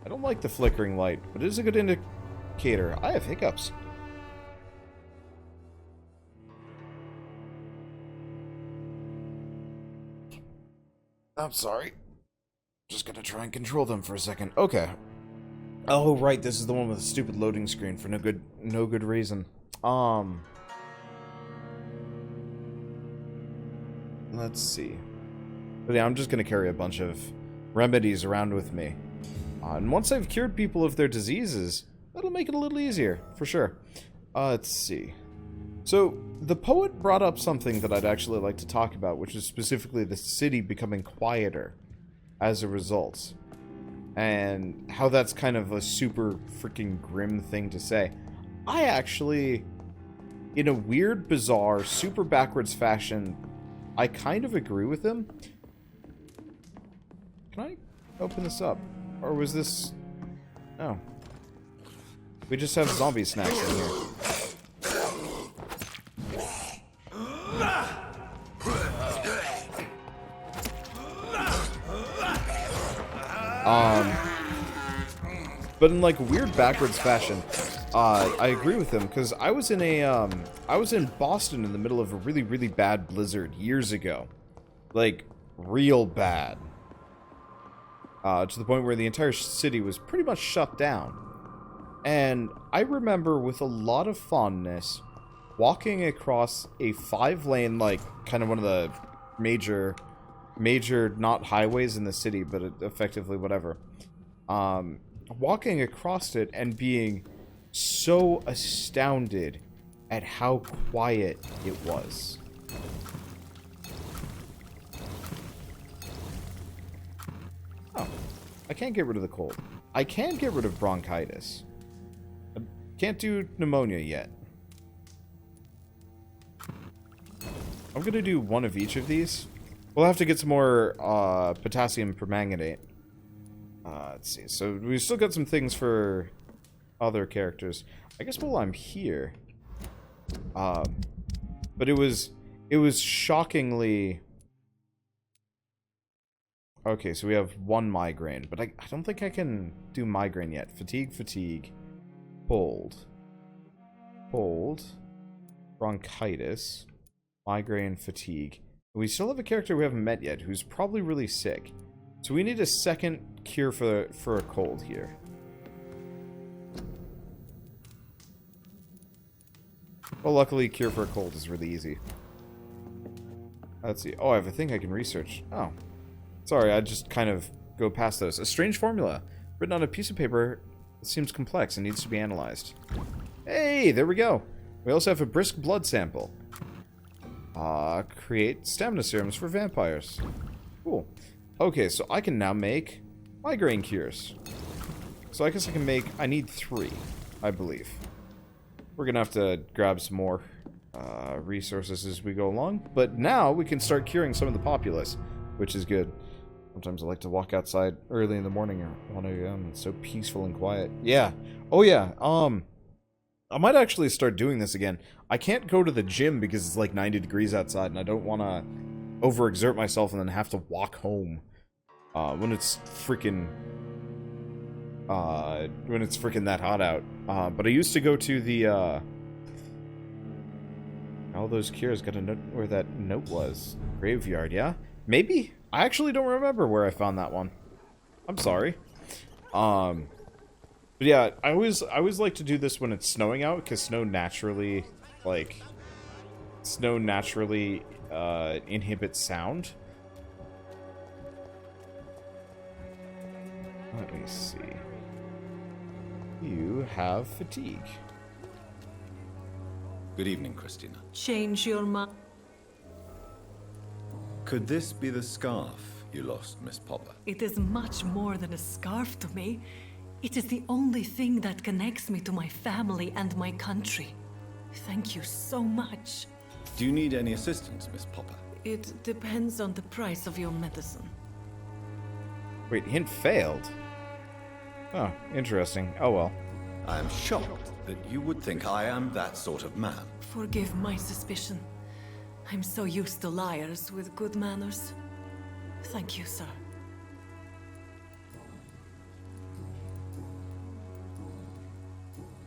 I don't like the flickering light, but it is a good indicator. I have hiccups. I'm sorry. Just gonna try and control them for a second. Okay. Oh, right, this is the one with the stupid loading screen for no good reason. Let's see. But yeah, I'm just gonna carry a bunch of remedies around with me. And once I've cured people of their diseases, that'll make it a little easier, for sure. Let's see. So, the poet brought up something that I'd actually like to talk about, which is specifically the city becoming quieter as a result. And how that's kind of a super freaking grim thing to say. I actually, in a weird, bizarre, super backwards fashion, I kind of agree with him. Can I open this up? Or was this... Oh. We just have zombie snacks in here. But in like weird backwards fashion, I agree with him because I was in Boston in the middle of a really, really bad blizzard years ago, like real bad, to the point where the entire city was pretty much shut down. And I remember with a lot of fondness walking across a 5-lane, like kind of one of the major not highways in the city, but effectively whatever. Walking across it and being so astounded at how quiet it was. Oh, I can't get rid of the cold. I can get rid of bronchitis. I can't do pneumonia yet. I'm gonna do one of each of these. We'll have to get some more potassium permanganate. Let's see. So we still got some things for other characters. I guess while I'm here, but it was shockingly okay. So we have one migraine, but I don't think I can do migraine yet. Fatigue, cold, bronchitis, migraine, fatigue. We still have a character we haven't met yet who's probably really sick. So we need a second cure for a cold here. Well, luckily, cure for a cold is really easy. Let's see. Oh, I have a thing I can research. Oh. Sorry, I just kind of go past those. A strange formula written on a piece of paper that seems complex and needs to be analyzed. Hey, there we go. We also have a brisk blood sample. Create stamina serums for vampires. Cool. Okay, so I can now make migraine cures. So I guess I need 3, I believe. We're gonna have to grab some more resources as we go along. But now we can start curing some of the populace, which is good. Sometimes I like to walk outside early in the morning or 1 a.m. It's so peaceful and quiet. Yeah. Oh yeah, I might actually start doing this again. I can't go to the gym because it's like 90 degrees outside and I don't want to overexert myself and then have to walk home when it's freaking that hot out. But I used to go to the all those cures. Got a note where that note was. Graveyard, yeah? Maybe? I actually don't remember where I found that one. I'm sorry. But yeah, I always like to do this when it's snowing out, because snow naturally inhibits sound. Let me see. You have fatigue. Good evening, Christina. Change your mind. Could this be the scarf you lost, Miss Popper? It is much more than a scarf to me. It is the only thing that connects me to my family and my country. Thank you so much. Do you need any assistance, Miss Popper? It depends on the price of your medicine. Wait, hint failed? Oh, interesting. Oh well. I am shocked that you would think I am that sort of man. Forgive my suspicion. I'm so used to liars with good manners. Thank you, sir.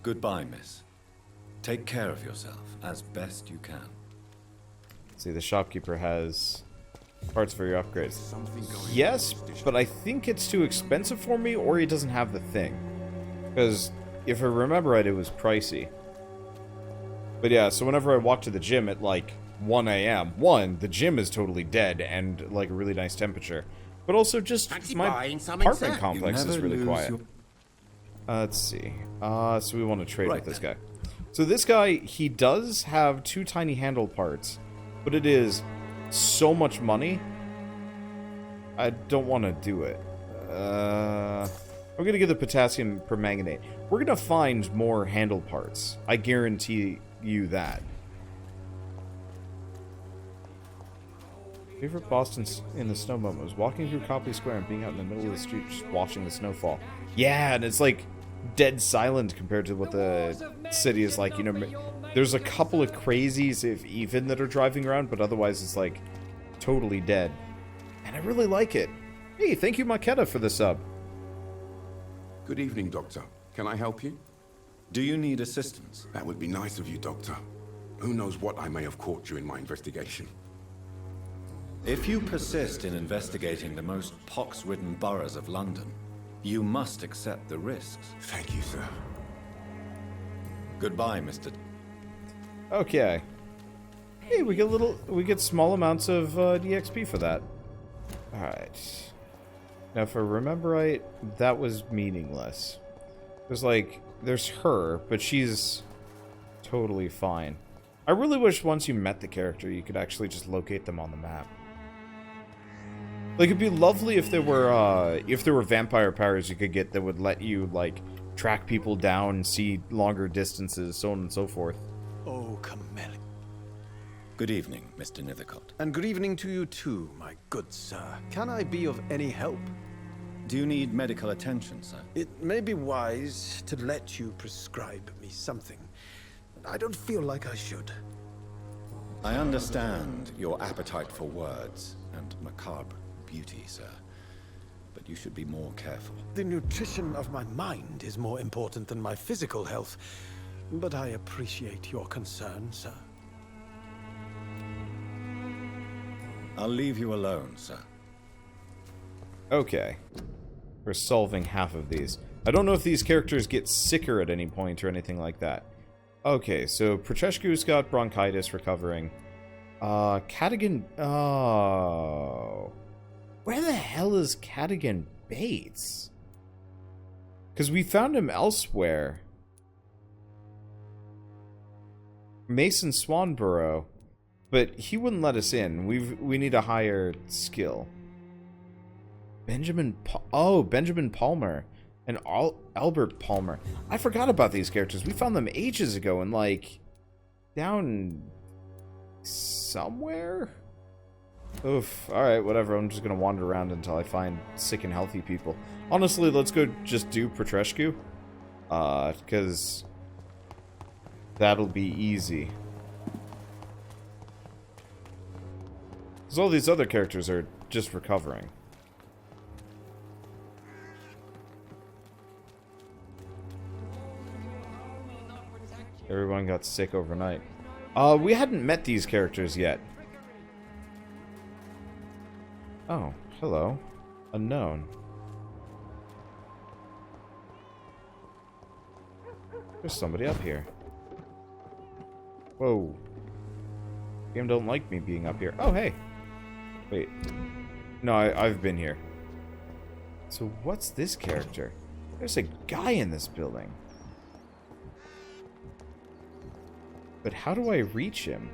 Goodbye, miss. Take care of yourself as best you can. See, the shopkeeper has parts for your upgrades. Yes, but I think it's too expensive for me, or he doesn't have the thing. Because if I remember right, it was pricey. But yeah, so whenever I walk to the gym at like 1 a.m., the gym is totally dead and like a really nice temperature. But also just my apartment complex is really quiet. Let's see. So we want to trade with this guy. So this guy, he does have 2 tiny handle parts, but it is so much money. I don't want to do it. I'm going to get the potassium permanganate. We're going to find more handle parts. I guarantee you that. Favorite Boston in the snow moment was walking through Copley Square and being out in the middle of the street just watching the snowfall. Yeah, and it's like dead silent compared to what the city is like. You know, there's a couple of crazies, if even, that are driving around, but otherwise it's like totally dead. And I really like it. Hey, thank you, Maketa, for the sub. Good evening, Doctor. Can I help you? Do you need assistance? That would be nice of you, Doctor. Who knows what I may have caught you in my investigation. If you persist in investigating the most pox-ridden boroughs of London, you must accept the risks. Thank you, sir. Goodbye, Mr. Okay. Hey, we get small amounts of DXP for that. Alright. Now, if I remember right, that was meaningless. There's her, but she's totally fine. I really wish once you met the character, you could actually just locate them on the map. Like, it'd be lovely if there were vampire powers you could get that would let you, like, track people down, see longer distances, so on and so forth. Oh, Camille. Good evening, Mr. Nethercott. And good evening to you too, my good sir. Can I be of any help? Do you need medical attention, sir? It may be wise to let you prescribe me something. I don't feel like I should. I understand your appetite for words and macabre beauty, sir. But you should be more careful. The nutrition of my mind is more important than my physical health. But I appreciate your concern, sir. I'll leave you alone, sir. Okay. We're solving half of these. I don't know if these characters get sicker at any point or anything like that. Okay, so Procheshku's got bronchitis recovering. Cadigan... Oh... Where the hell is Cadigan Bates? Because we found him elsewhere. Mason Swanborough. But he wouldn't let us in. We need a higher skill. Benjamin Palmer. And Albert Palmer. I forgot about these characters. We found them ages ago and, like, down somewhere? Oof. Alright, whatever. I'm just gonna wander around until I find sick and healthy people. Honestly, let's go just do Petrescu. Because that'll be easy. Because all these other characters are just recovering. Everyone got sick overnight. We hadn't met these characters yet. Oh, hello. Unknown. There's somebody up here. Whoa. Game don't like me being up here. Oh, hey. Wait. No, I've been here. So what's this character? There's a guy in this building. But how do I reach him?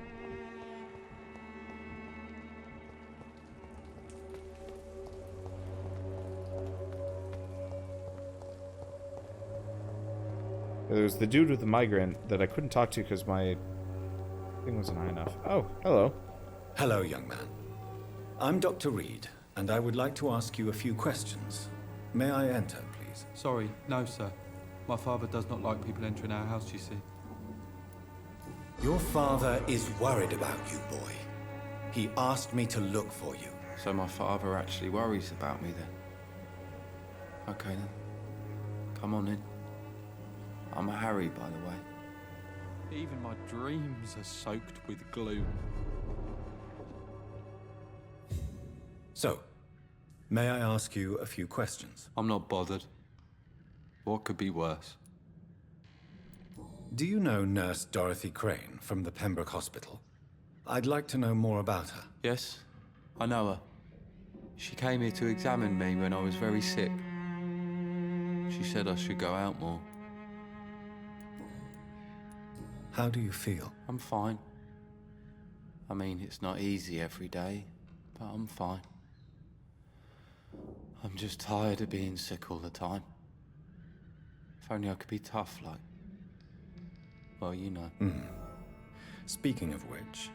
There's the dude with the migraine that I couldn't talk to because my thing wasn't high enough. Oh, hello. Hello, young man. I'm Dr. Reid, and I would like to ask you a few questions. May I enter, please? Sorry, no, sir. My father does not like people entering our house, you see. Your father is worried about you, boy. He asked me to look for you. So my father actually worries about me then? Okay then. Come on in. I'm Harry, by the way. Even my dreams are soaked with gloom. So, may I ask you a few questions? I'm not bothered. What could be worse? Do you know Nurse Dorothy Crane from the Pembroke Hospital? I'd like to know more about her. Yes, I know her. She came here to examine me when I was very sick. She said I should go out more. How do you feel? I'm fine. I mean, it's not easy every day, but I'm fine. I'm just tired of being sick all the time. If only I could be tough, like... Well, you know. Speaking of which,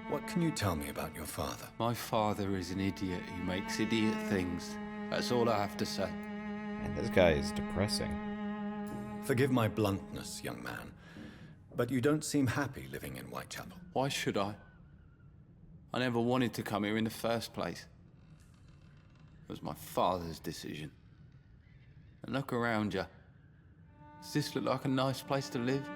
what can you tell me about your father? My father is an idiot who makes idiot things. That's all I have to say. And this guy is depressing. Forgive my bluntness, young man, but you don't seem happy living in Whitechapel. Why should I? I never wanted to come here in the first place. It was my father's decision. And look around you. Does this look like a nice place to live?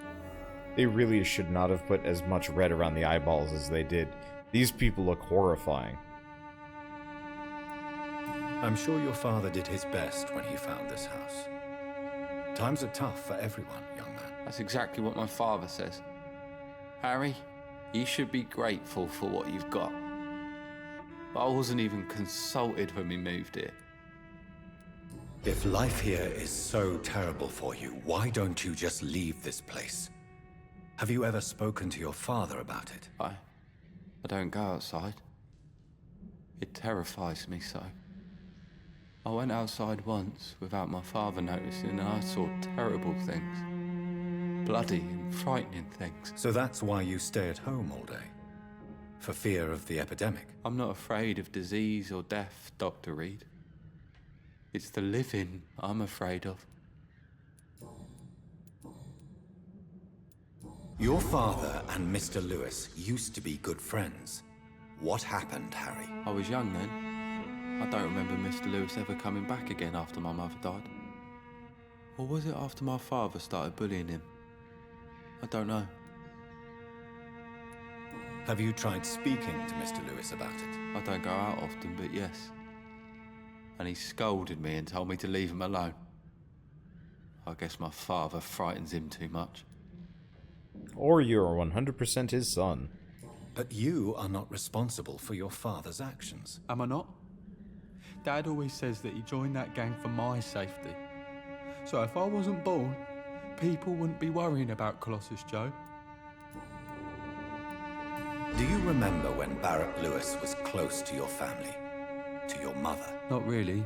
They really should not have put as much red around the eyeballs as they did. These people look horrifying. I'm sure your father did his best when he found this house. Times are tough for everyone, young man. That's exactly what my father says. Harry, you should be grateful for what you've got. But I wasn't even consulted when we moved here. If life here is so terrible for you, why don't you just leave this place? Have you ever spoken to your father about it? I don't go outside. It terrifies me so. I went outside once without my father noticing and I saw terrible things. Bloody and frightening things. So that's why you stay at home all day? For fear of the epidemic? I'm not afraid of disease or death, Dr. Reid. It's the living I'm afraid of. Your father and Mr. Lewis used to be good friends. What happened, Harry? I was young then. I don't remember Mr. Lewis ever coming back again after my mother died. Or was it after my father started bullying him? I don't know. Have you tried speaking to Mr. Lewis about it? I don't go out often, but yes. And he scolded me and told me to leave him alone. I guess my father frightens him too much. Or you're 100% his son. But you are not responsible for your father's actions. Am I not? Dad always says that he joined that gang for my safety. So if I wasn't born, people wouldn't be worrying about Colossus Joe. Do you remember when Barrett Lewis was close to your family? To your mother? Not really.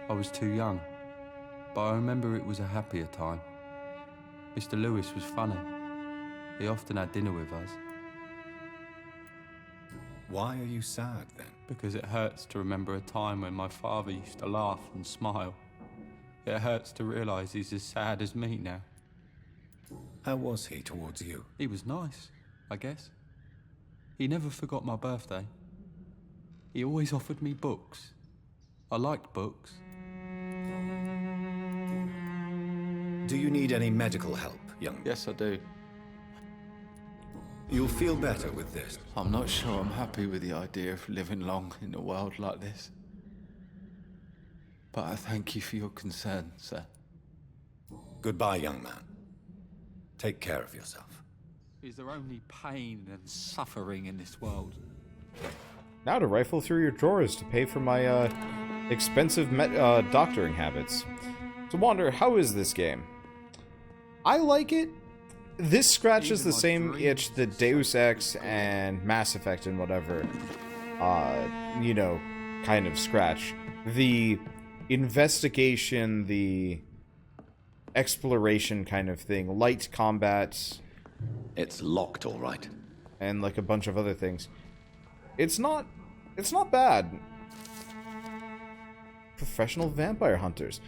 I was too young. But I remember it was a happier time. Mr. Lewis was funny. He often had dinner with us. Why are you sad, then? Because it hurts to remember a time when my father used to laugh and smile. It hurts to realise he's as sad as me now. How was he towards you? He was nice, I guess. He never forgot my birthday. He always offered me books. I liked books. Do you need any medical help, young man? Yes, I do. You'll feel better with this. I'm not sure I'm happy with the idea of living long in a world like this. But I thank you for your concern, sir. Goodbye, young man. Take care of yourself. Is there only pain and suffering in this world? Now to rifle through your drawers to pay for my expensive doctoring habits. So Wander, how is this game? I like it. This scratches the same itch that Deus Ex and Mass Effect and whatever, you know, kind of scratch. The investigation, the exploration kind of thing, light combat. It's locked, all right. And like a bunch of other things. It's not bad. Professional vampire hunters.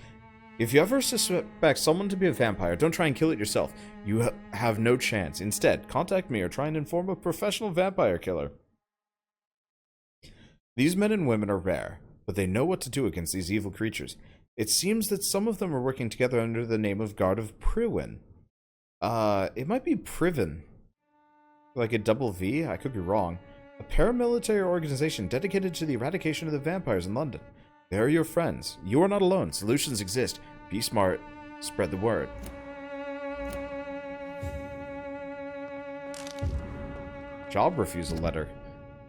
If you ever suspect someone to be a vampire, don't try and kill it yourself. You have no chance. Instead, contact me or try and inform a professional vampire killer. These men and women are rare, but they know what to do against these evil creatures. It seems that some of them are working together under the name of Guard of Pruin. It might be Priven. Like a double V? I could be wrong. A paramilitary organization dedicated to the eradication of the vampires in London. They are your friends. You are not alone. Solutions exist. Be smart. Spread the word. Job refusal letter.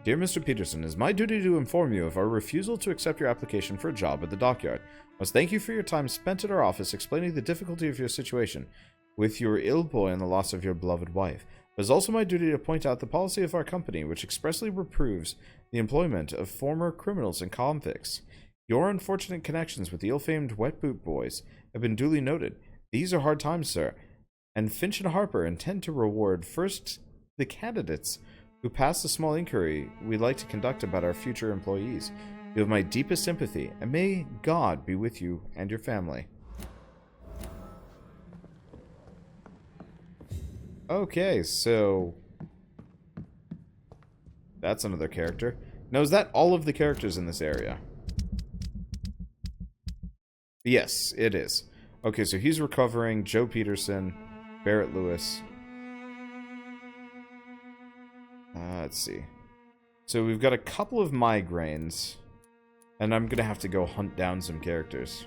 Dear Mr. Peterson, it is my duty to inform you of our refusal to accept your application for a job at the dockyard. I must thank you for your time spent at our office explaining the difficulty of your situation with your ill boy and the loss of your beloved wife. It is also my duty to point out the policy of our company, which expressly reproves the employment of former criminals and convicts. Your unfortunate connections with the ill-famed Wet Boot Boys have been duly noted. These are hard times, sir, and Finch and Harper intend to reward first the candidates who pass the small inquiry we'd like to conduct about our future employees. You have my deepest sympathy, and may God be with you and your family. Okay, so that's another character. Now, is that all of the characters in this area? Yes, it is. Okay, so he's recovering. Joe Peterson, Barrett Lewis. Let's see. So we've got a couple of migraines, and I'm gonna have to go hunt down some characters.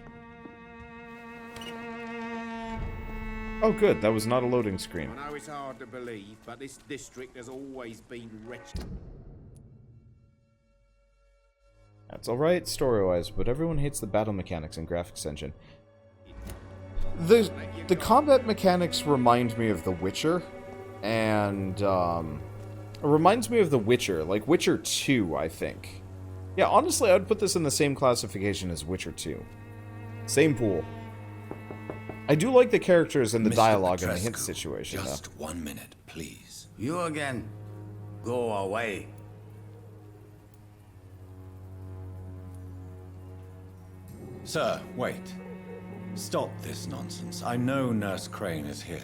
Oh, good. That was not a loading screen. I know it's hard to believe, but this district has always been wretched. That's alright, story-wise, but everyone hates the battle mechanics and graphics engine. The combat mechanics remind me of The Witcher, and, it reminds me of The Witcher, like Witcher 2, I think. Yeah, honestly, I would put this in the same classification as Witcher 2. Same pool. I do like the characters and the dialogue and the hint situation, just though. 1 minute, please. You again. Go away. Sir, wait. Stop this nonsense. I know Nurse Crane is here.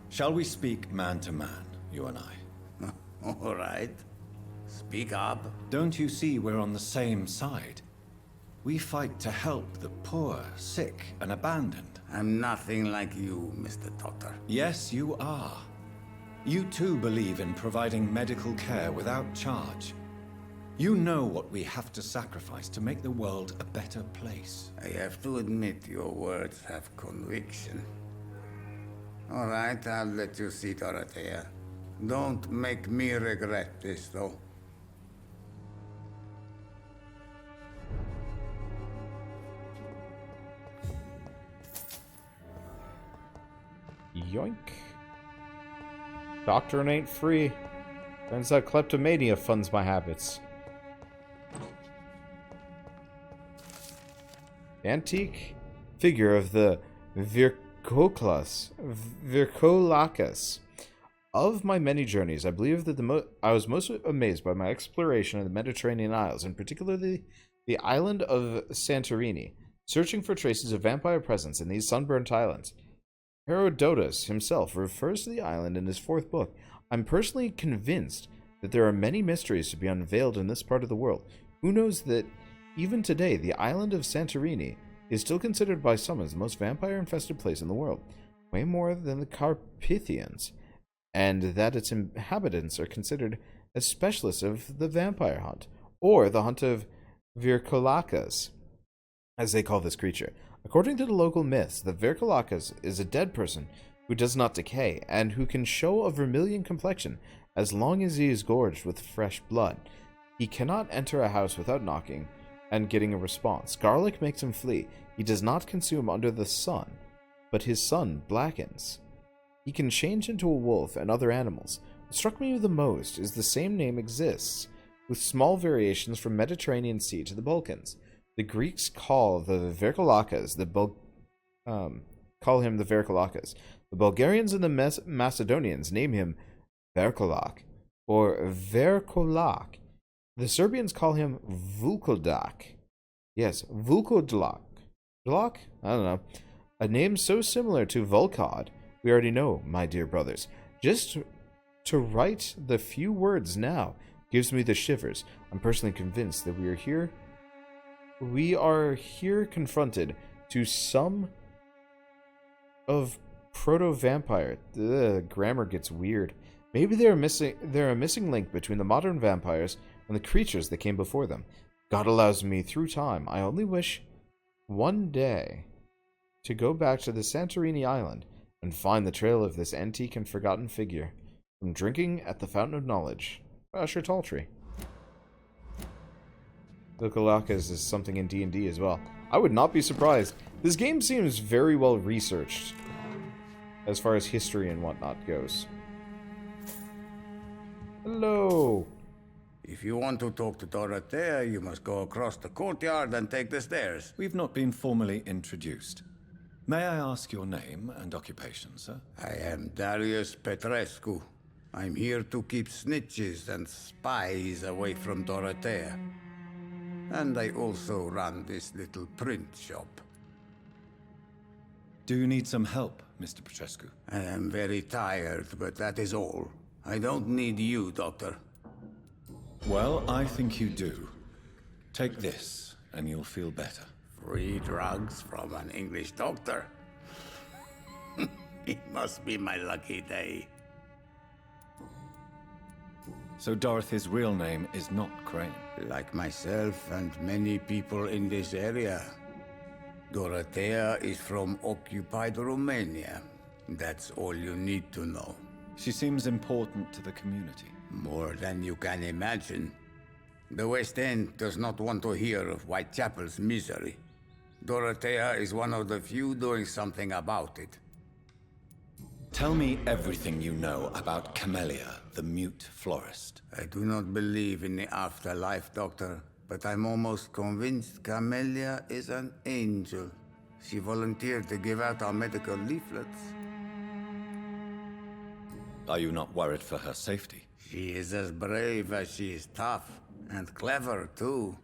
Shall we speak man to man, you and I? All right. Speak up. Don't you see we're on the same side? We fight to help the poor, sick, and abandoned. I'm nothing like you, Mr. Doctor. Yes, you are. You too believe in providing medical care without charge. You know what we have to sacrifice to make the world a better place. I have to admit your words have conviction. All right, I'll let you see, Dorothea. Don't make me regret this, though. Yoink. Doctoring ain't free. Turns out kleptomania funds my habits. Antique figure of the Virkolacus. Of my many journeys, I believe that I was most amazed by my exploration of the Mediterranean Isles, and particularly the island of Santorini, searching for traces of vampire presence in these sunburnt islands. Herodotus himself refers to the island in his 4th book. I'm personally convinced that there are many mysteries to be unveiled in this part of the world. Who knows that even today the island of Santorini is still considered by some as the most vampire-infested place in the world, way more than the Carpathians, and that its inhabitants are considered as specialists of the vampire hunt, or the hunt of Virkolacus, as they call this creature. According to the local myths, the Virkolacus is a dead person who does not decay, and who can show a vermilion complexion as long as he is gorged with fresh blood. He cannot enter a house without knocking and getting a response. Garlic makes him flee. He does not consume under the sun, but his sun blackens. He can change into a wolf and other animals. What struck me the most is the same name exists, with small variations from Mediterranean Sea to the Balkans. The Greeks call the Virkolacus call him the Virkolacus. The Bulgarians and the Macedonians name him Verkolak or Verkolak. The Serbians call him Vukodak. Yes, Vukodlak. Dlak? I don't know. A name so similar to Volkod. We already know, my dear brothers. Just to write the few words now gives me the shivers. I'm personally convinced that we are here confronted to some of Proto-vampire. The grammar gets weird. Maybe they're a missing link between the modern vampires and the creatures that came before them. God allows me through time. I only wish one day to go back to the Santorini island and find the trail of this antique and forgotten figure. From drinking at the fountain of knowledge. Asher Taltree. Lukalakas is something in D&D as well. I would not be surprised. This game seems very well researched as far as history and whatnot goes. Hello. If you want to talk to Dorothea, you must go across the courtyard and take the stairs. We've not been formally introduced. May I ask your name and occupation, sir? I am Darius Petrescu. I'm here to keep snitches and spies away from Dorothea. And I also run this little print shop. Do you need some help, Mr. Petrescu? I am very tired, but that is all. I don't need you, Doctor. Well, I think you do. Take this, and you'll feel better. Free drugs from an English doctor? It must be my lucky day. So Dorothy's real name is not Crane. Like myself and many people in this area, Dorothea is from occupied Romania. That's all you need to know. She seems important to the community. More than you can imagine. The West End does not want to hear of Whitechapel's misery. Dorothea is one of the few doing something about it. Tell me everything you know about Camellia, the mute florist. I do not believe in the afterlife, Doctor, but I'm almost convinced Camellia is an angel. She volunteered to give out our medical leaflets. Are you not worried for her safety? She is as brave as she is tough, and clever, too.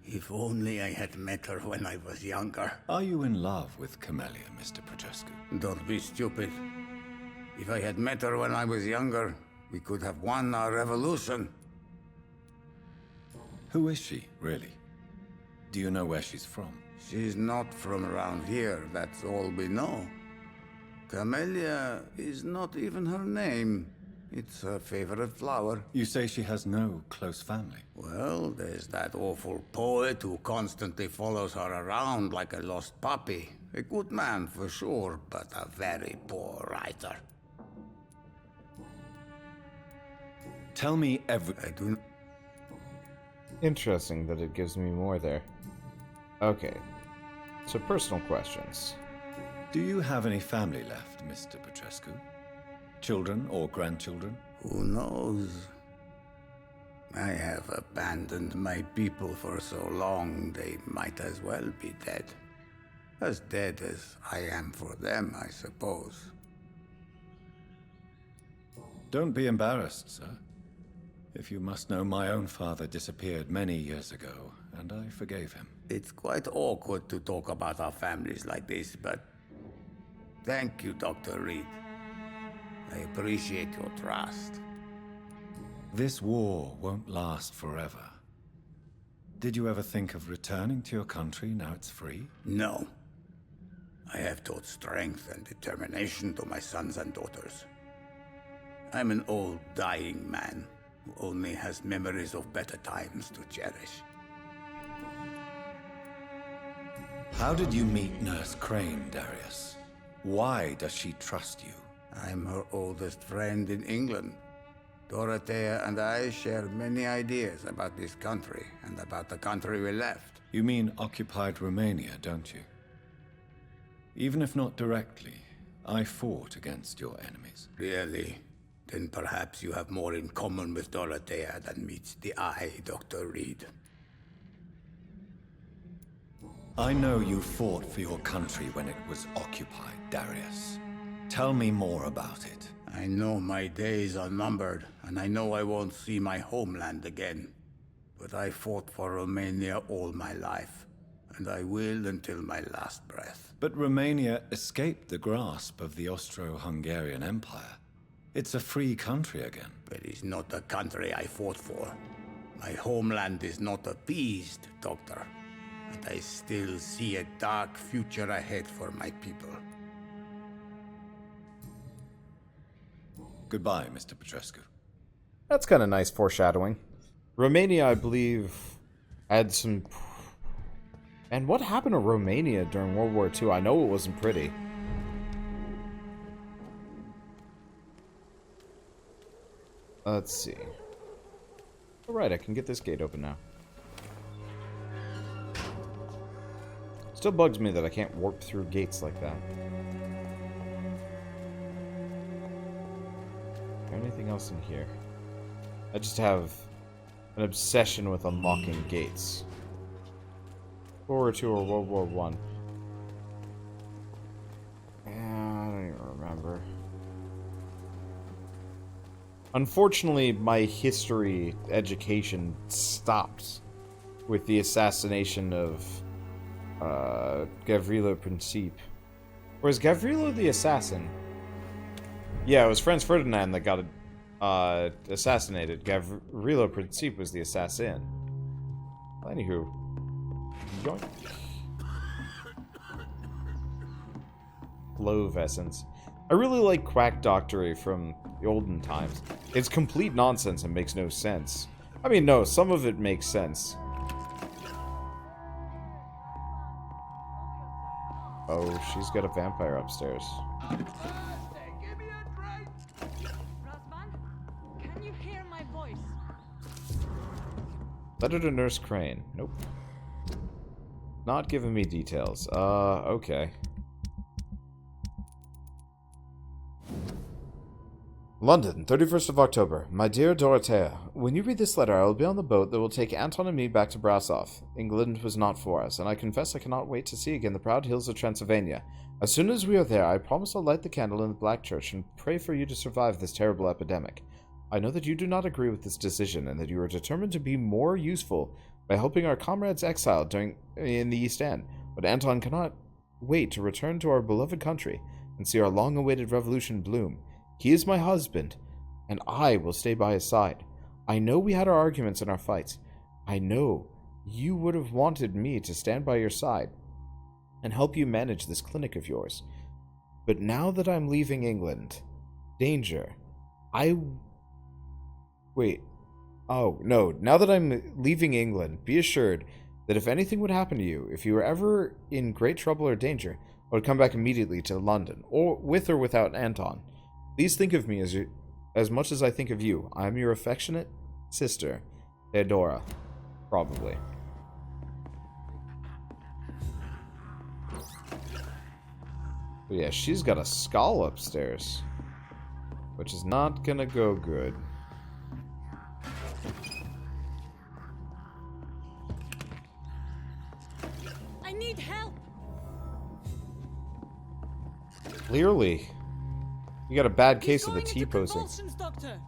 If only I had met her when I was younger. Are you in love with Camellia, Mr. Petrescu? Don't be stupid. If I had met her when I was younger, we could have won our revolution. Who is she, really? Do you know where she's from? She's not from around here, that's all we know. Camellia is not even her name. It's her favorite flower. You say she has no close family. Well, there's that awful poet who constantly follows her around like a lost puppy. A good man for sure, but a very poor writer. Tell me I do. Interesting that it gives me more there. Okay. So personal questions. Do you have any family left, Mr. Petrescu? Children or grandchildren? Who knows? I have abandoned my people for so long, they might as well be dead. As dead as I am for them, I suppose. Don't be embarrassed, sir. If you must know, my own father disappeared many years ago, and I forgave him. It's quite awkward to talk about our families like this, but thank you, Dr. Reid. I appreciate your trust. This war won't last forever. Did you ever think of returning to your country now it's free? No. I have taught strength and determination to my sons and daughters. I'm an old, dying man who only has memories of better times to cherish. How did you meet Nurse Crane, Darius? Why does she trust you? I'm her oldest friend in England. Dorothea and I share many ideas about this country and about the country we left. You mean occupied Romania, don't you? Even if not directly, I fought against your enemies. Really? Then perhaps you have more in common with Dorothea than meets the eye, Dr. Reid. I know you fought for your country when it was occupied, Darius. Tell me more about it. I know my days are numbered, and I know I won't see my homeland again. But I fought for Romania all my life, and I will until my last breath. But Romania escaped the grasp of the Austro-Hungarian Empire. It's a free country again. But it's not the country I fought for. My homeland is not appeased, Doctor. And I still see a dark future ahead for my people. Goodbye, Mr. Petrescu. That's kind of nice foreshadowing. Romania, I believe, had some... And what happened to Romania during World War II? I know it wasn't pretty. Let's see. Alright, I can get this gate open now. Still bugs me that I can't warp through gates like that. Is there anything else in here? I just have an obsession with unlocking gates. World War II or World War I? Yeah, I don't even remember. Unfortunately, my history education stopped with the assassination of Gavrilo Principe. Or is Gavrilo the assassin? Yeah, it was Franz Ferdinand that got assassinated. Gavrilo Principe was the assassin. Well, anywho. Yoink. Clove essence. I really like quack doctory from the olden times. It's complete nonsense and makes no sense. I mean, no, some of it makes sense. Oh, she's got a vampire upstairs. Can you hear my voice? Letter to Nurse Crane. Nope. Not giving me details. Okay. London, 31st of October. My dear Dorothea, when you read this letter, I will be on the boat that will take Anton and me back to Brasov. England was not for us, and I confess I cannot wait to see again the proud hills of Transylvania. As soon as we are there, I promise I'll light the candle in the Black Church and pray for you to survive this terrible epidemic. I know that you do not agree with this decision, and that you are determined to be more useful by helping our comrades exiled in the East End, but Anton cannot wait to return to our beloved country and see our long-awaited revolution bloom. He is my husband, and I will stay by his side. I know we had our arguments and our fights. I know you would have wanted me to stand by your side and help you manage this clinic of yours. But now that I'm leaving England, danger, now that I'm leaving England, be assured that if anything would happen to you, if you were ever in great trouble or danger, I would come back immediately to London, or with or without Anton. Please think of me as much as I think of you. I am your affectionate sister, Theodora. Probably. But yeah, she's got a skull upstairs, which is not gonna go good. I need help. Clearly. You got a bad case of the He's going into T-posing. convulsions, Doctor.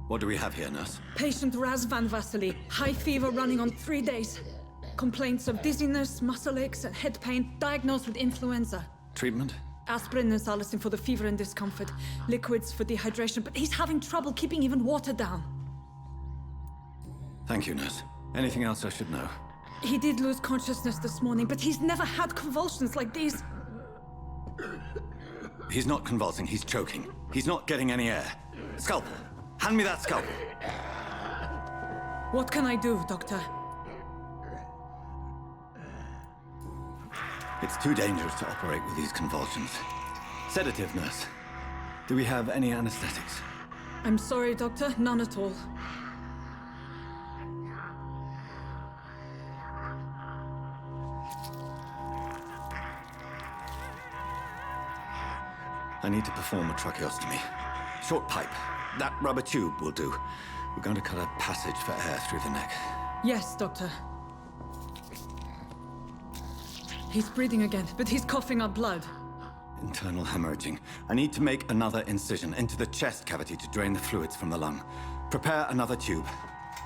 What do we have here, nurse? Patient Razvan Vasily, high fever running on 3 days. Complaints of dizziness, muscle aches, and head pain, diagnosed with influenza. Treatment? Aspirin and salicin for the fever and discomfort, liquids for dehydration, but he's having trouble keeping even water down. Thank you, nurse. Anything else I should know? He did lose consciousness this morning, but he's never had convulsions like these. He's not convulsing, he's choking. He's not getting any air. Scalpel! Hand me that scalpel! What can I do, Doctor? It's too dangerous to operate with these convulsions. Sedative, nurse. Do we have any anesthetics? I'm sorry, Doctor, none at all. I need to perform a tracheostomy. Short pipe. That rubber tube will do. We're going to cut a passage for air through the neck. Yes, Doctor. He's breathing again, but he's coughing up blood. Internal hemorrhaging. I need to make another incision into the chest cavity to drain the fluids from the lung. Prepare another tube.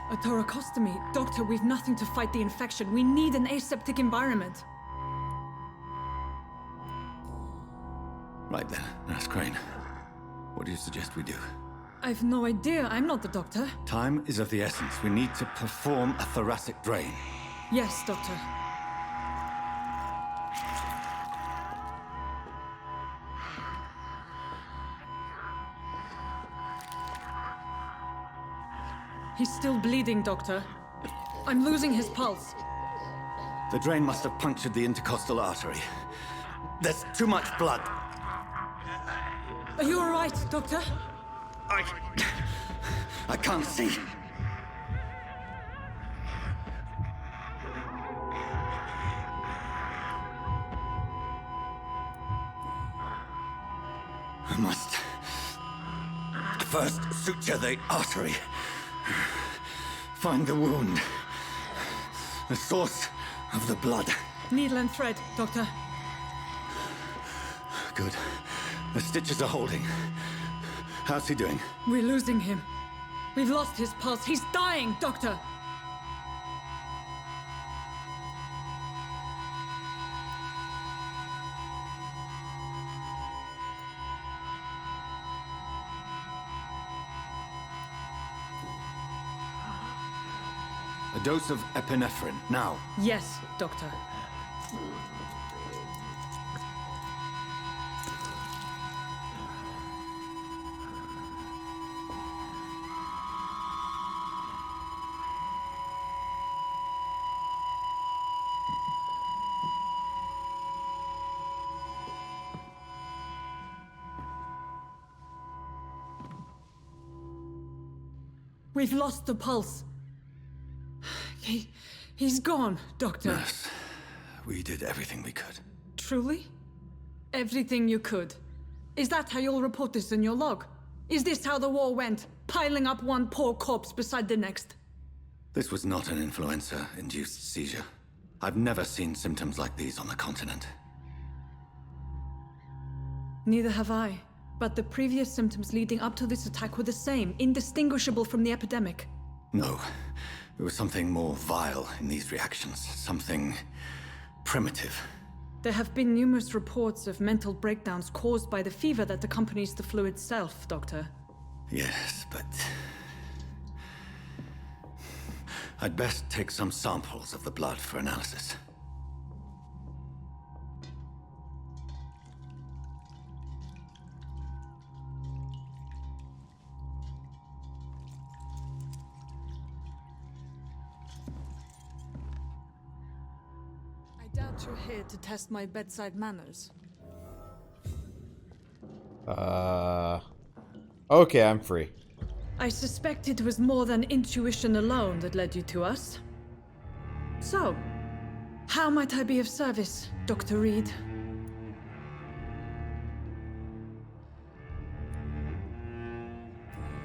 A thoracostomy? Doctor, we've nothing to fight the infection. We need an aseptic environment. Right then, Nurse Crane. What do you suggest we do? I've no idea. I'm not the doctor. Time is of the essence. We need to perform a thoracic drain. Yes, Doctor. He's still bleeding, Doctor. I'm losing his pulse. The drain must have punctured the intercostal artery. There's too much blood. Are you all right, Doctor? I can't see. I must first suture the artery. Find the wound. The source of the blood. Needle and thread, Doctor. Good. The stitches are holding. How's he doing? We're losing him. We've lost his pulse. He's dying, Doctor! A dose of epinephrine, now. Yes, Doctor. We've lost the pulse. He's gone, Doctor. Nurse, we did everything we could. Truly? Everything you could. Is that how you'll report this in your log? Is this how the war went? Piling up one poor corpse beside the next? This was not an influenza-induced seizure. I've never seen symptoms like these on the continent. Neither have I. But the previous symptoms leading up to this attack were the same, indistinguishable from the epidemic. No. There was something more vile in these reactions. Something primitive. There have been numerous reports of mental breakdowns caused by the fever that accompanies the flu itself, Doctor. Yes, but... I'd best take some samples of the blood for analysis. I doubt you're here to test my bedside manners. Okay, I'm free. I suspect it was more than intuition alone that led you to us. So, how might I be of service, Dr. Reid?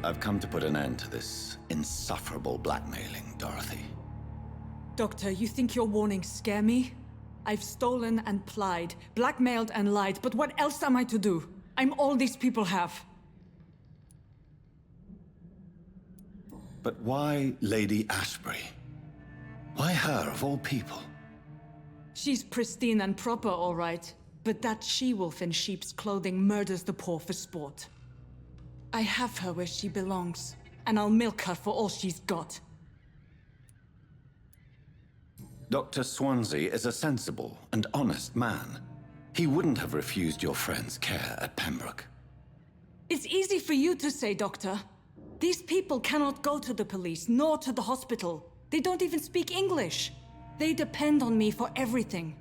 I've come to put an end to this insufferable blackmailing, Dorothy. Doctor, you think your warnings scare me? I've stolen and plied, blackmailed and lied, but what else am I to do? I'm all these people have. But why Lady Ashbury? Why her, of all people? She's pristine and proper, all right. But that she-wolf in sheep's clothing murders the poor for sport. I have her where she belongs, and I'll milk her for all she's got. Dr. Swansea is a sensible and honest man. He wouldn't have refused your friend's care at Pembroke. It's easy for you to say, Doctor. These people cannot go to the police, nor to the hospital. They don't even speak English. They depend on me for everything.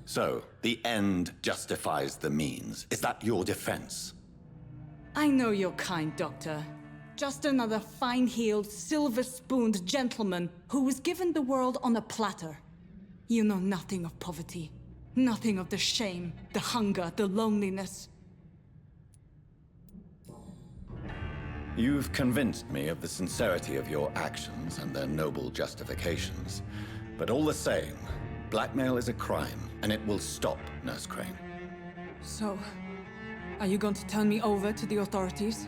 So, the end justifies the means. Is that your defense? I know you're kind, Doctor. Just another fine-heeled, silver-spooned gentleman who was given the world on a platter. You know nothing of poverty. Nothing of the shame, the hunger, the loneliness. You've convinced me of the sincerity of your actions and their noble justifications. But all the same, blackmail is a crime, and it will stop, Nurse Crane. So, are you going to turn me over to the authorities?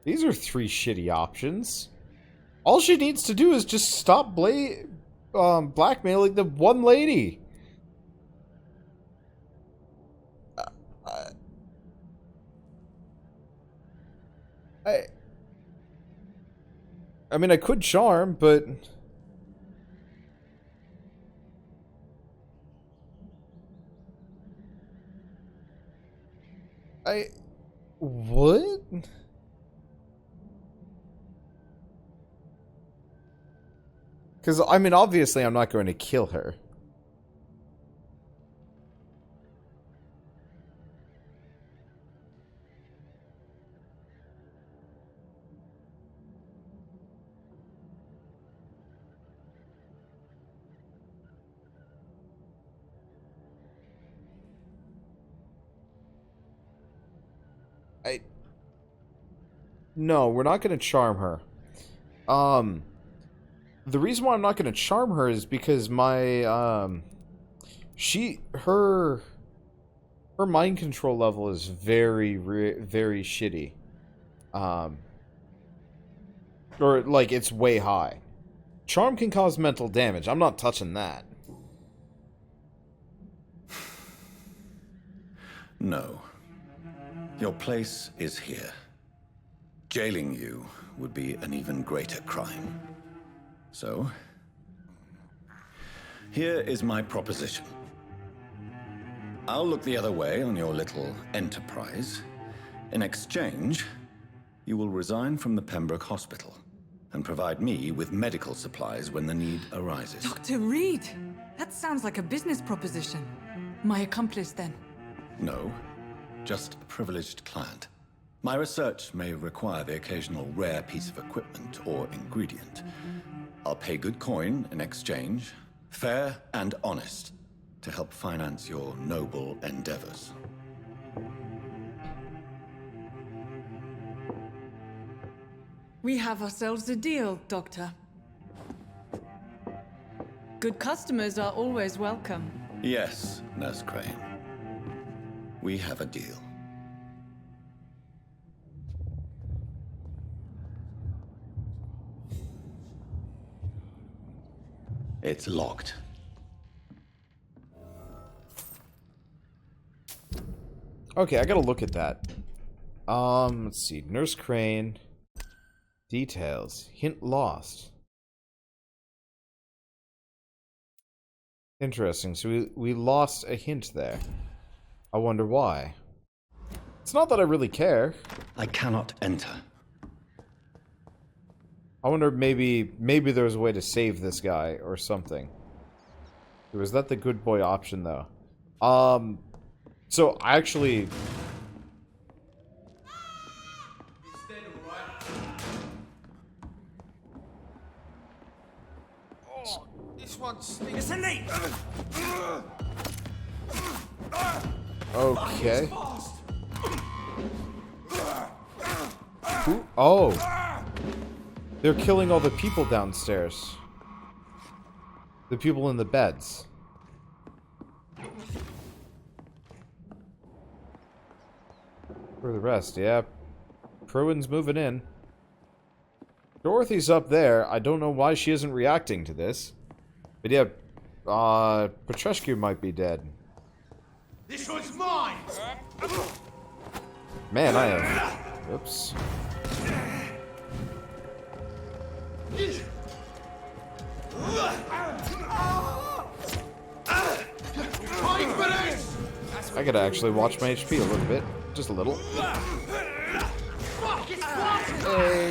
These are three shitty options. All she needs to do is just stop blackmailing the one lady. I mean, I could charm, but... What? Because, I mean, obviously I'm not going to kill her. No, we're not going to charm her. The reason why I'm not going to charm her is because my, her mind control level is very shitty. Or, like, it's way high. Charm can cause mental damage. I'm not touching that. No. Your place is here. Jailing you would be an even greater crime. So, here is my proposition. I'll look the other way on your little enterprise. In exchange, you will resign from the Pembroke Hospital and provide me with medical supplies when the need arises. Dr. Reid! That sounds like a business proposition. My accomplice, then? No, just a privileged client. My research may require the occasional rare piece of equipment or ingredient. I'll pay good coin in exchange, fair and honest, to help finance your noble endeavors. We have ourselves a deal, Doctor. Good customers are always welcome. Yes, Nurse Crane. We have a deal. It's locked. Okay, I gotta look at that. Let's see. Nurse Crane. Details. Hint lost. Interesting. So we lost a hint there. I wonder why. It's not that I really care. I cannot enter. I wonder maybe there's a way to save this guy or something. Was that the good boy option though? So I actually This one stinks. It's a knee! okay. Who? Oh. They're killing all the people downstairs. The people in the beds. For the rest, yeah. Pruitt's moving in. Dorothy's up there. I don't know why she isn't reacting to this. But yeah, Petrescu might be dead. This one's mine! Man, I am... Oops. I gotta actually watch my HP a little bit. Just a little.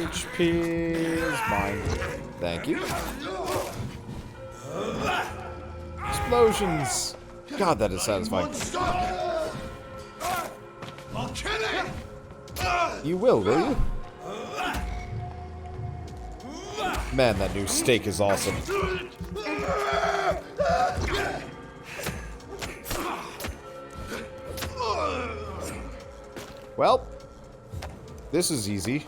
HP is mine. Thank you. Explosions! God, that is satisfying. I'll kill it! You will you? Man, that new steak is awesome. Well, this is easy.